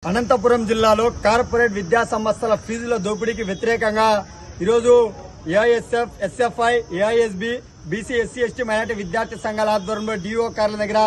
అనంతపురం జిల్లాలో కార్పొరేట్ విద్యా సంస్థల ఫీజుల దోపిడీకి వ్యతిరేకంగా ఈరోజు AISF, SFI, AISB, BC, SC, ST, minority విద్యార్థి సంఘాల ఆధ్వర్యంలో డిఓ కార్యాలయం దగ్గర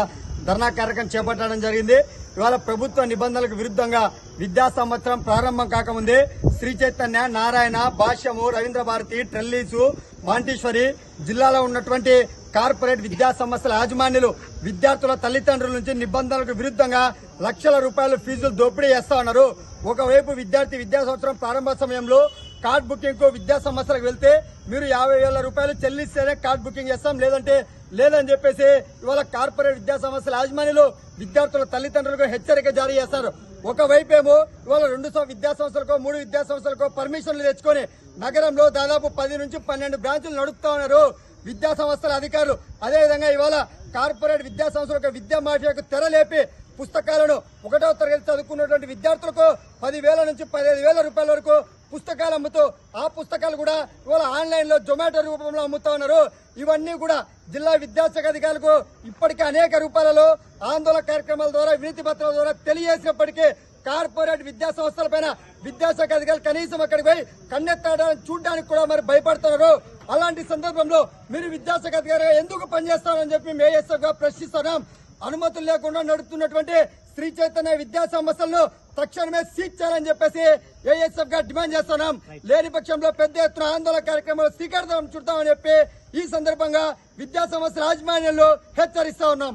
ధర్నా కార్యక్రమం చేపట్టడం జరిగింది. ఇవాళ ప్రభుత్వ నిబంధనలకు విరుద్ధంగా విద్యా సంవత్సరం ప్రారంభం కాకముందే శ్రీ చైతన్య, నారాయణ, భాష్యము, రవీంద్ర భారతి, ట్రెల్లీసు, మాంటేశ్వరి జిల్లాలో ఉన్నటువంటి కార్పొరేట్ విద్యా సంస్థల యాజమాన్యులు విద్యార్థుల తల్లిదండ్రుల నుంచి నిబంధనలకు విరుద్ధంగా లక్షల రూపాయల ఫీజులు దోపిడీ చేస్తా ఉన్నారు. ఒకవైపు విద్యార్థి విద్యా సంవత్సరం ప్రారంభ సమయంలో కార్డ్ బుకింగ్ కు విద్యా సంస్థలకు వెళ్తే మీరు 50,000 రూపాయలు చెల్లిస్తేనే కార్డ్ బుకింగ్ చేస్తాం, లేదంటే లేదని చెప్పేసి ఇవాళ కార్పొరేట్ విద్యా సంస్థల యాజమాన్యులు విద్యార్థుల తల్లిదండ్రులకు హెచ్చరిక జారీ చేస్తారు. ఒకవైపేమో ఇవాళ 2 విద్యా సంస్థలకో 3 విద్యా సంస్థలకో పర్మిషన్లు తెచ్చుకొని నగరంలో దాదాపు 10 నుంచి 12 బ్రాంచులు నడుపుతా ఉన్నారు విద్యా సంస్థల అధికారులు. అదేవిధంగా ఇవాళ కార్పొరేట్ విద్యా సంస్థలకు విద్యా మాఫియాకు తెరలేపి పుస్తకాలను 1వ తరగతి చదువుకున్నటువంటి విద్యార్థులకు 10,000 నుంచి 15,000 రూపాయల వరకు పుస్తకాలు అమ్ముతూ ఆ పుస్తకాలు కూడా ఇవాళ ఆన్లైన్ లో జొమాటో రూపంలో అమ్ముతా ఉన్నారు. ఇవన్నీ కూడా జిల్లా విద్యాశాఖ అధికారులకు ఇప్పటికే అనేక రూపాయలలో ఆందోళన కార్యక్రమాల ద్వారా, వినతి పత్రాల ద్వారా తెలియజేసినప్పటికీ కార్పొరేట్ విద్యా సంస్థల పైన విద్యాశాఖ అధికారులు కనీసం అక్కడికి పోయి కన్నెత్తడానికి చూడడానికి కూడా మరి భయపడుతున్నారు. అలాంటి సందర్భంలో మీరు విద్యాశాఖ అధికారిగా ఎందుకు పనిచేస్తారని చెప్పి మేఎస్ఎఫ్ గా ప్రశ్నిస్తున్నాం. అనుమతులు లేకుండా నడుపుతున్నటువంటి శ్రీ చైతన్య విద్యా సంస్థలను తక్షణమే సీజ్ చేయాలని చెప్పేసి ఏఎస్ఎఫ్ గా డిమాండ్ చేస్తున్నాం. లేని పక్షంలో పెద్ద ఎత్తున ఆందోళన కార్యక్రమాలు శ్రీకారం చుడతామని చెప్పి ఈ సందర్భంగా విద్యా సంస్థల యాజమాన్యంలో హెచ్చరిస్తా ఉన్నాం.